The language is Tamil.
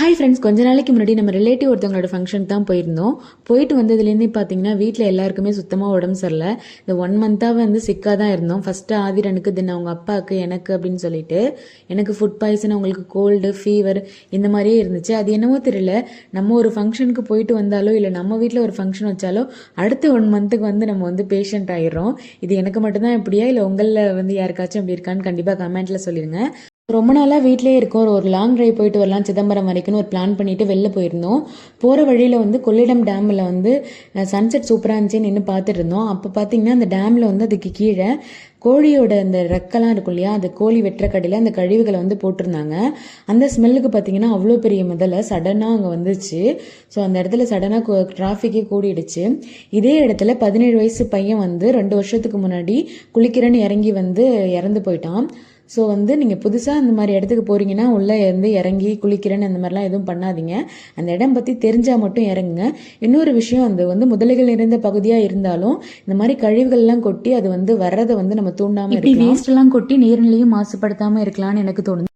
ஹாய் ஃப்ரெண்ட்ஸ், கொஞ்ச நாளைக்கு முன்னாடி நம்ம ரிலேட்டிவ் ஒருத்தவங்களோட ஃபங்க்ஷன் தான் போயிருந்தோம். போயிட்டு வந்ததுலேருந்து பார்த்தீங்கன்னா வீட்டில் எல்லாருக்குமே சுத்தமாக உடம்பு சரியில்லை. இந்த 1 மந்த்தாக வந்து சிக்காக தான் இருந்தோம். ஃபஸ்ட்டு ஆதிரனுக்கு, தென் அவங்க அப்பாவுக்கு, எனக்கு அப்படின்னு சொல்லிட்டு எனக்கு ஃபுட் பாய்சன், அவங்களுக்கு கோல்டு, ஃபீவர் இந்த மாதிரியே இருந்துச்சு. அது என்னவோ தெரியல, நம்ம ஒரு ஃபங்க்ஷனுக்கு போயிட்டு வந்தாலோ இல்லை நம்ம வீட்டில் ஒரு ஃபங்க்ஷன் வச்சாலோ அடுத்த 1 மந்த்துக்கு வந்து நம்ம வந்து பேஷண்ட் ஆகிடுறோம். இது எனக்கு மட்டும்தான் இப்படியா இல்லை உங்களில் வந்து யாருக்காச்சும் அப்படி இருக்கான்னு கண்டிப்பாக கமெண்ட்டில் சொல்லிடுங்க. ரொம்ப நாளாக வீட்டிலே இருக்கோம். ஒரு லாங் ட்ரைவ் போயிட்டு வரலாம் சிதம்பரம் வரைக்கும்னு ஒரு பிளான் பண்ணிட்டு வெளில போயிருந்தோம். போகிற வழியில் வந்து கொள்ளிடம் டேமில் வந்து சன்செட் சூப்பராக இருந்துச்சுன்னு நின்று பார்த்துட்டு இருந்தோம். அப்போ பார்த்தீங்கன்னா அந்த டேமில் வந்து அதுக்கு கீழே கோழியோட அந்த ரெக்கெல்லாம் இருக்கும் இல்லையா, அந்த கோழி வெட்டுற கடையில் அந்த கழிவுகளை வந்து போட்டிருந்தாங்க. அந்த ஸ்மெல்லுக்கு பார்த்தீங்கன்னா அவ்வளோ பெரிய முதல்ல சடனாக அங்கே வந்துச்சு. ஸோ அந்த இடத்துல சடனாக டிராஃபிக்கே கூடிடுச்சு. இதே இடத்துல 17 வயசு பையன் வந்து 2 வருஷத்துக்கு முன்னாடி குளிக்கிறேன்னு இறங்கி வந்து இறந்து போயிட்டான். ஸோ வந்து நீங்கள் புதுசாக இந்த மாதிரி இடத்துக்கு போகிறீங்கன்னா உள்ளே இருந்து இறங்கி குளிக்கிறேன்னு அந்த மாதிரிலாம் எதுவும் பண்ணாதீங்க. அந்த இடம் பற்றி தெரிஞ்சால் மட்டும் இறங்குங்க. இன்னொரு விஷயம், அது வந்து முதலைகள் நிறைந்த பகுதியாக இருந்தாலும் இந்த மாதிரி கழிவுகள்லாம் கொட்டி அது வந்து வர்றதை வந்து நம்ம தூண்டாமல் வேஸ்ட் எல்லாம் கொட்டி நீர்நிலையும் மாசுபடுத்தாமல் இருக்கலாம்னு எனக்கு தோணுது.